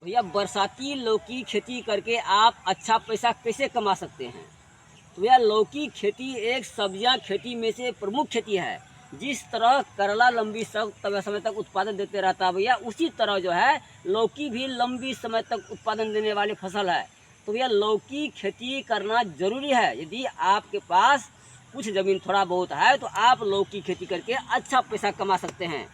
भैया बरसाती लौकी खेती करके आप अच्छा पैसा कैसे कमा सकते हैं। तो भैया लौकी खेती एक सब्जियां खेती में से प्रमुख खेती है। जिस तरह करला लंबी समय तक उत्पादन देते रहता है भैया, उसी तरह जो है लौकी भी लंबी समय तक उत्पादन देने वाली फसल है। तो भैया लौकी खेती करना ज़रूरी है। यदि आपके पास कुछ ज़मीन थोड़ा बहुत है तो आप लौकी खेती करके अच्छा पैसा कमा सकते हैं।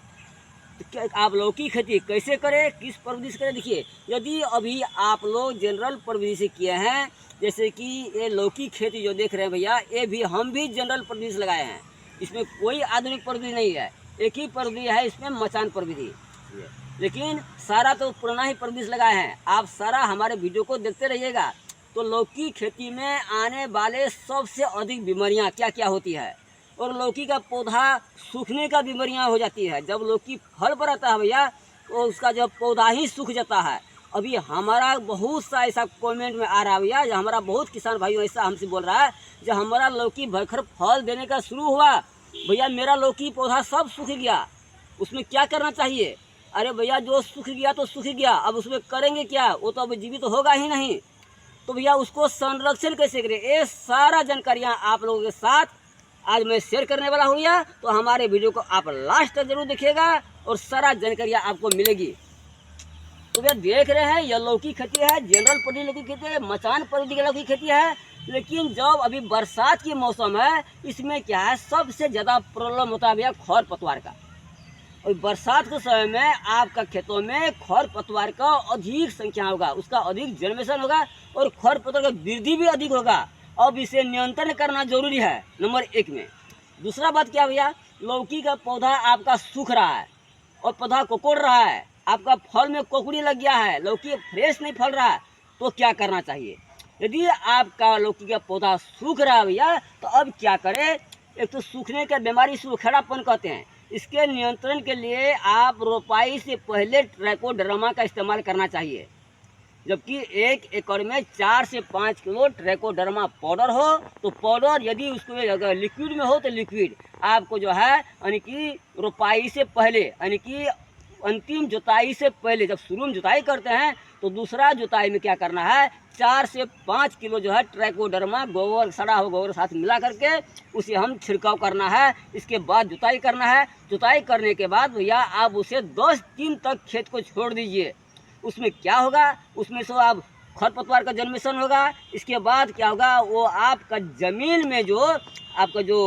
तो क्या आप लौकी खेती कैसे करें, किस प्रविधि से करें? देखिए, यदि अभी आप लोग जनरल प्रविधि से किए हैं, जैसे कि ये लौकी खेती जो देख रहे हैं भैया, ये भी हम भी जनरल प्रविधि से लगाए हैं। इसमें कोई आधुनिक प्रविधि नहीं है, एक ही प्रविधि है, इसमें मचान प्रविधि। लेकिन सारा तो पुराना ही प्रविधि से लगाए हैं। आप सारा हमारे वीडियो को देखते रहिएगा। तो लौकी खेती में आने वाले सबसे अधिक बीमारियाँ क्या क्या होती है, और लौकी का पौधा सूखने का बीमारियाँ हो जाती है। जब लौकी फल पर आता है भैया, तो उसका जब पौधा ही सूख जाता है। अभी हमारा बहुत सा ऐसा कमेंट में आ रहा है भैया, जो हमारा बहुत किसान भाइयों ऐसा हमसे बोल रहा है, जब हमारा लौकी भरखर फल देने का शुरू हुआ भैया, मेरा लौकी पौधा सब सूख गया, उसमें क्या करना चाहिए? अरे भैया, जो सूख गया तो सूख गया, अब उसमें करेंगे क्या? वो तो अब जीवित तो होगा ही नहीं। तो भैया उसको संरक्षण कैसे करें, ये सारा जानकारियाँ आप लोगों के साथ आज मैं शेयर करने वाला हूँ। या तो हमारे वीडियो को आप लास्ट तक जरूर देखिएगा और सारा जानकारियाँ आपको मिलेगी। तो भैया देख रहे हैं, यह लौकी खेती है, जनरल पट्टी लौकी खेती है, मचान पट्टी की लौकी खेती है। लेकिन जब अभी बरसात की मौसम है, इसमें क्या है, सबसे ज़्यादा प्रॉब्लम होता है भैया खर पतवार का। और बरसात के समय में आपका खेतों में खर पतवार का अधिक संख्या होगा, उसका अधिक जन्मेशन होगा और खर पतवार का वृद्धि भी अधिक होगा। अब इसे नियंत्रण करना जरूरी है नंबर एक में। दूसरा बात क्या भैया, लौकी का पौधा आपका सूख रहा है और पौधा कोकोड़ रहा है, आपका फल में कोकड़ी लग गया है, लौकी फ्रेश नहीं फल रहा है, तो क्या करना चाहिए? यदि आपका लौकी का पौधा सूख रहा है भैया, तो अब क्या करें? एक तो सूखने का बीमारी सूखेड़ापन कहते हैं, इसके नियंत्रण के लिए आप रोपाई से पहले ट्राइकोडर्मा का इस्तेमाल करना चाहिए। जबकि 1 एकड़ में 4 से 5 किलो ट्राइकोडर्मा पाउडर हो तो पाउडर, यदि उसको अगर लिक्विड में हो तो लिक्विड आपको जो है यानी कि रोपाई से पहले, यानी कि अंतिम जुताई से पहले, जब शुरू में जुताई करते हैं तो दूसरा जुताई में क्या करना है, 4 से 5 किलो जो है ट्राइकोडर्मा गोबर, सड़ा हुआ गोबर साथ मिला करके उसे हम छिड़काव करना है। इसके बाद जुताई करना है। जुताई करने के बाद भैया आप उसे 10 दिन तक खेत को छोड़ दीजिए। उसमें क्या होगा, उसमें से आप खरपतवार का जन्मेशन होगा। इसके बाद क्या होगा, वो आपका ज़मीन में जो आपका जो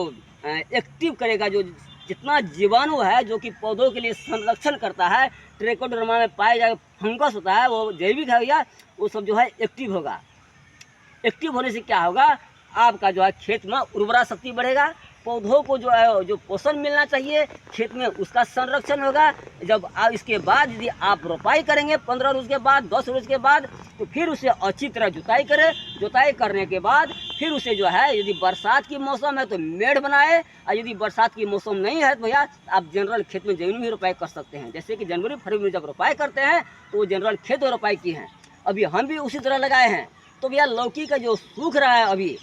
एक्टिव करेगा, जो जितना जीवाणु है जो कि पौधों के लिए संरक्षण करता है, ट्राइकोडर्मा में पाया जाए फंगस होता है, वो जैविक है भैया, वो सब जो है एक्टिव होगा। एक्टिव होने से क्या होगा, आपका जो है खेत में उर्वरा शक्ति बढ़ेगा, पौधों को जो है जो पोषण मिलना चाहिए खेत में, उसका संरक्षण होगा। जब आप इसके बाद यदि आप रोपाई करेंगे 15 रोज के बाद, 10 रोज के बाद, तो फिर उसे अच्छी तरह जुताई करें। जुताई करने के बाद फिर उसे जो है, यदि बरसात की मौसम है तो मेड़ बनाए, और यदि बरसात की मौसम नहीं है तो भैया आप जनरल खेत में जमीन में रोपाई कर सकते हैं। जैसे कि जनवरी फरवरी में जब रोपाई करते हैं तो वो जनरल खेत में रोपाई की हैं। अभी हम भी उसी तरह लगाए हैं। तो भैया लौकी का जो सूख रहा है अभी,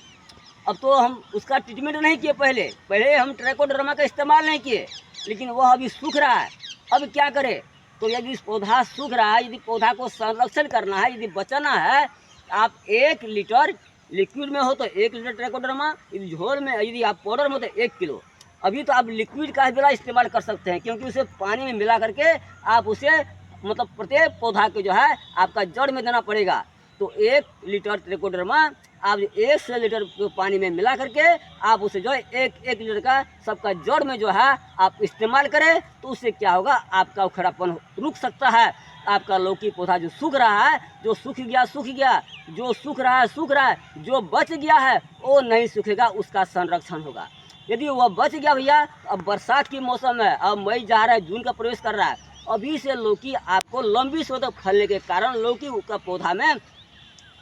अब तो हम उसका ट्रीटमेंट नहीं किए, पहले हम ट्राइकोडर्मा का इस्तेमाल नहीं किए, लेकिन वह अभी सूख रहा है। अब क्या करें? तो यदि पौधा सूख रहा है, यदि पौधा को संरक्षण करना है, यदि बचाना है, आप 1 लीटर लिक्विड में हो तो 1 लीटर ट्राइकोडर्मा, यदि झोल में, यदि आप पाउडर में हो तो 1 किलो। अभी तो आप लिक्विड का भी इस्तेमाल कर सकते हैं, क्योंकि उसे पानी में मिला करके आप उसे मतलब प्रत्येक पौधा के जो है आपका जड़ में देना पड़ेगा। तो 1 लीटर ट्राइकोडर्मा आप 100 लीटर पानी में मिला करके आप उसे जो है 1 लीटर का सबका जड़ में जो है आप इस्तेमाल करें, तो उससे क्या होगा, आपका उखड़ापन रुक सकता है। आपका लौकी पौधा जो सूख रहा है, जो सूख गया, जो सूख रहा है, जो बच गया है वो नहीं सूखेगा, उसका संरक्षण होगा। यदि वह बच गया भैया, अब बरसात की मौसम है, अब मई जा रहा है, जून का प्रवेश कर रहा है, अभी से लौकी आपको लंबी समय तक फलने के कारण लौकी का पौधा में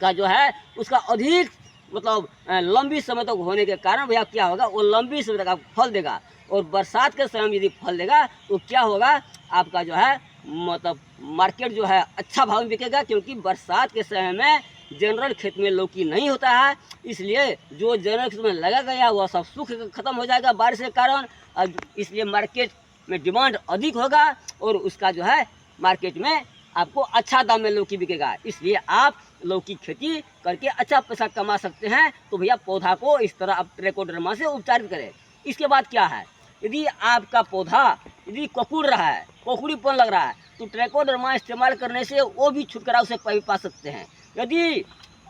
का जो है उसका अधिक मतलब लंबी समय तक होने के कारण भैया क्या होगा, वो लंबी समय तक आपको फल देगा। और बरसात के समय में यदि फल देगा तो क्या होगा, आपका जो है मतलब मार्केट जो है अच्छा भाव में बिकेगा, क्योंकि बरसात के समय में जनरल खेत में लौकी नहीं होता है। इसलिए जो जनरल खेत में लगा गया वह सब सूख खत्म हो जाएगा बारिश के कारण, इसलिए मार्केट में डिमांड अधिक होगा और उसका जो है मार्केट में आपको अच्छा दाम में लौकी बिकेगा। इसलिए आप लौकी खेती करके अच्छा पैसा कमा सकते हैं। तो भैया पौधा को इस तरह आप ट्राइकोडर्मा से उपचारित करें। इसके बाद क्या है, यदि आपका पौधा यदि ककुड़ रहा है, कोकुड़ीपन लग रहा है, तो ट्राइकोडर्मा इस्तेमाल करने से वो भी छुटकारा उसे पा सकते हैं। यदि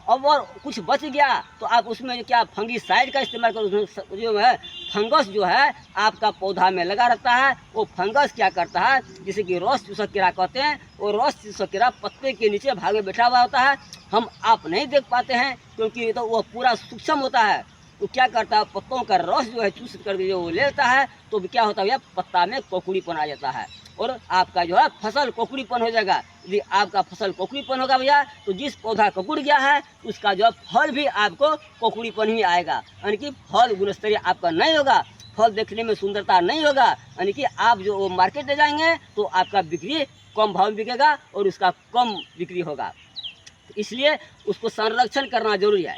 अब और कुछ बच गया तो आप उसमें क्या फंगीसाइड का इस्तेमाल करो। उसमें जो है फंगस जो है आपका पौधा में लगा रहता है, वो फंगस क्या करता है, जिसे कि रस चूसक कीड़ा कहते हैं, वो रस चूसक कीड़ा पत्ते के नीचे भाग में बैठा हुआ होता है। हम आप नहीं देख पाते हैं क्योंकि तो वो पूरा सूक्ष्म होता है। तो क्या करता है, पत्तों का रस जो है चूस करके जो ले लेता है, तो क्या होता है भैया, पत्ता में कोकुड़ीपन आ जाता है और आपका जो है फसल कोकुड़ीपन हो जाएगा। यदि आपका फसल कोकुड़ीपन होगा भैया, तो जिस पौधा कोकुड़ गया है उसका जो फल भी आपको कोकुड़ीपन ही आएगा, यानी कि फल गुणस्तरीय आपका नहीं होगा, फल देखने में सुंदरता नहीं होगा, यानी कि आप जो मार्केट ले जाएंगे तो आपका बिक्री कम भाव में बिकेगा और उसका कम बिक्री होगा। इसलिए उसको संरक्षण करना जरूरी है।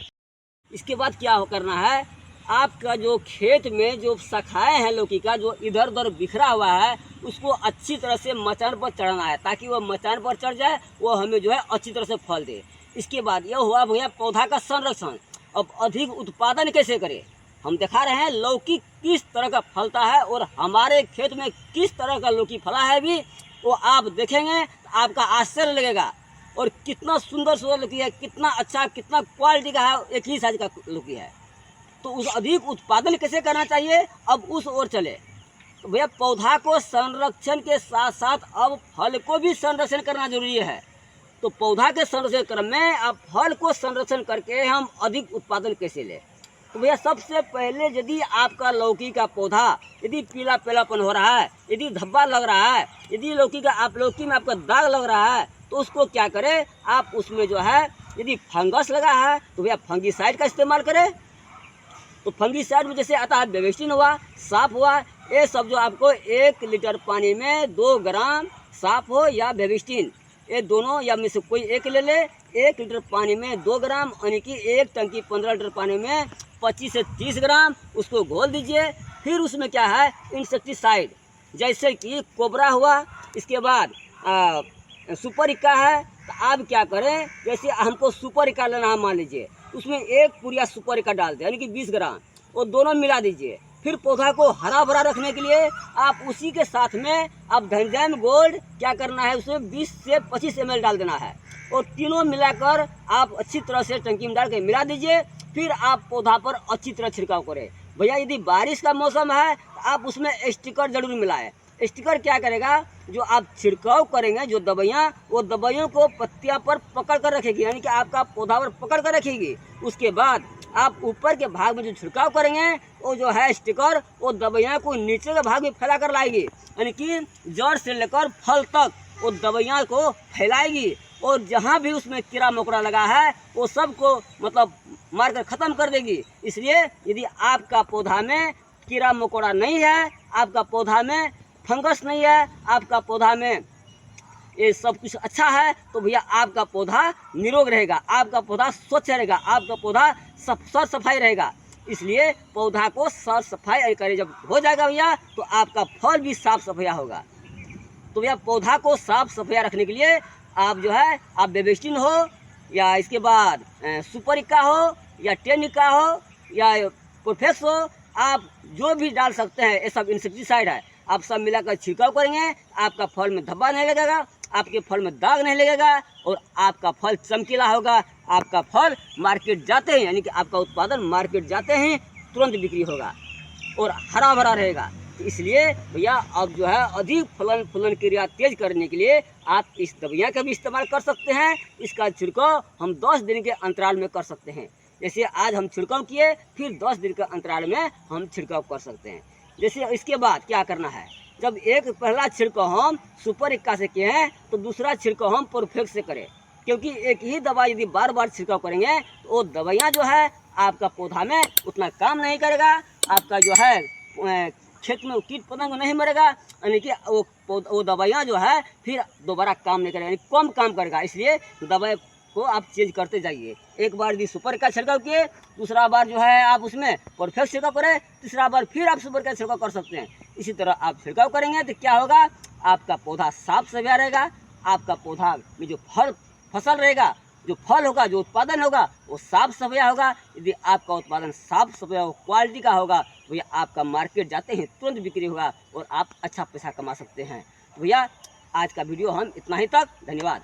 इसके बाद क्या करना है, आपका जो खेत में जो शाखाएं हैं लौकी का जो इधर उधर बिखरा हुआ है, उसको अच्छी तरह से मचान पर चढ़ाना है, ताकि वह मचान पर चढ़ जाए, वो हमें जो है अच्छी तरह से फल दे। इसके बाद यह हुआ भैया पौधा का संरक्षण। अब अधिक उत्पादन कैसे करें, हम दिखा रहे हैं लौकी किस तरह का फलता है और हमारे खेत में किस तरह का लौकी फला है भी, वो आप देखेंगे तो आपका आश्चर्य लगेगा। और कितना सुंदर सुंदर लौकी है, कितना अच्छा, कितना क्वालिटी का है, एक ही साइज का लौकी है। तो उस अधिक उत्पादन कैसे करना चाहिए, अब उस ओर चले। तो भैया पौधा को संरक्षण के साथ साथ अब फल को भी संरक्षण करना जरूरी है। तो पौधा के संरक्षण क्रम में अब फल को संरक्षण करके हम अधिक उत्पादन कैसे लें। तो भैया सबसे पहले यदि आपका लौकी का पौधा यदि पीला पीलापन हो रहा है, यदि धब्बा लग रहा है, यदि लौकी में आपका दाग लग रहा है, तो उसको क्या करें, आप उसमें जो है यदि फंगस लगा है तो भैया फंगीसाइड का इस्तेमाल करें। तो फंगीसाइड में जैसे आता है बेविस्टिन हुआ, साफ हुआ, ये सब जो आपको 1 लीटर पानी में 2 ग्राम साफ हो या बेविस्टिन, ये दोनों या में से कोई एक ले ले। 1 लीटर पानी में 2 ग्राम, यानी कि 1 टंकी 15 लीटर पानी में 25 से 30 ग्राम उसको घोल दीजिए। फिर उसमें क्या है, इंसेक्टिसाइड जैसे कि कोबरा हुआ, इसके बाद सुपर इक्का है। तो आप क्या करें, जैसे हमको सुपर इक्का लेना है मान लीजिए, उसमें 1 पुड़िया सुपर इक्का डाल दें, यानी कि 20 ग्राम, वो दोनों मिला दीजिए। फिर पौधा को हरा भरा रखने के लिए आप उसी के साथ में आप धनजैम गोल्ड क्या करना है, उसमें 20 से 25 ml डाल देना है और तीनों मिलाकर आप अच्छी तरह से टंकी में डाल के मिला दीजिए। फिर आप पौधा पर अच्छी तरह छिड़काव करें। भैया यदि बारिश का मौसम है तो आप उसमें स्टिकर जरूर मिलाएं। स्टिकर क्या करेगा, जो आप छिड़काव करेंगे जो दवाइयाँ, वो दवाइयों को पत्तियाँ पर पकड़ कर रखेगी, यानी कि आपका पौधा पर पकड़ कर रखेगी। उसके बाद आप ऊपर के भाग में जो छिड़काव करेंगे, वो जो है स्टिकर, वो दवाइयाँ को नीचे के भाग में फैला कर लाएगी, यानी कि जड़ से लेकर फल तक वो दवाइयाँ को फैलाएगी और जहाँ भी उसमें कीड़ा मकोड़ा लगा है वो सब को मतलब मारकर ख़त्म कर देगी। इसलिए यदि आपका पौधा में कीड़ा मकोड़ा नहीं है, आपका पौधा में फंगस नहीं है, आपका पौधा में ये सब कुछ अच्छा है, तो भैया आपका पौधा निरोग रहेगा, आपका पौधा स्वच्छ रहेगा, आपका पौधा साफ सफाई रहेगा। इसलिए पौधा को साफ सफाई करें, जब हो जाएगा भैया तो आपका फल भी साफ सफाया होगा। तो भैया पौधा को साफ सफाया रखने के लिए आप जो है आप बेविस्टिन हो या इसके बाद सुपर इक्का हो या 10 इक्का हो या प्रोफेक्स हो, आप जो भी डाल सकते हैं, ये सब इंसेक्टिसाइड है, आप सब मिलाकर छिड़काव करेंगे, आपका फल में धब्बा नहीं लगेगा, आपके फल में दाग नहीं लगेगा और आपका फल चमकीला होगा। आपका फल मार्केट जाते हैं, यानी कि आपका उत्पादन मार्केट जाते ही तुरंत बिक्री होगा और हरा भरा रहेगा। तो इसलिए भैया अब जो है अधिक फलन क्रिया तेज करने के लिए आप इस दवाइयाँ का भी इस्तेमाल कर सकते हैं। इसका छिड़काव हम 10 दिन के अंतराल में कर सकते हैं। जैसे आज हम छिड़काव किए, फिर 10 दिन के अंतराल में हम छिड़काव कर सकते हैं। जैसे इसके बाद क्या करना है, जब एक पहला छिड़काव हम सुपर इक्का से किए हैं तो दूसरा छिड़काव हम परफेक्ट से करें, क्योंकि एक ही दवा यदि बार बार छिड़काव करेंगे तो वो दवाइयाँ जो है आपका पौधा में उतना काम नहीं करेगा, आपका जो है खेत में कीट पतंग नहीं मरेगा, यानी कि वो दवाइयाँ जो है फिर दोबारा काम नहीं करेगा, यानी कम काम करेगा। इसलिए दवाई को आप चेंज करते जाइए। एक बार यदि सुपर का छिड़काव किए, दूसरा बार जो है आप उसमें परफेक्ट छिड़काव करें, तीसरा बार फिर आप सुपर का छिड़काव कर सकते हैं। इसी तरह आप छिड़काव करेंगे तो क्या होगा, आपका पौधा साफ सफाया रहेगा, आपका पौधा में जो फसल रहेगा, जो फल होगा, जो उत्पादन होगा वो साफ सफाया होगा। यदि आपका उत्पादन साफ सफाया क्वालिटी का होगा तो भैया आपका मार्केट जाते ही तुरंत बिक्री होगा और आप अच्छा पैसा कमा सकते हैं। तो भैया आज का वीडियो हम इतना ही तक। धन्यवाद।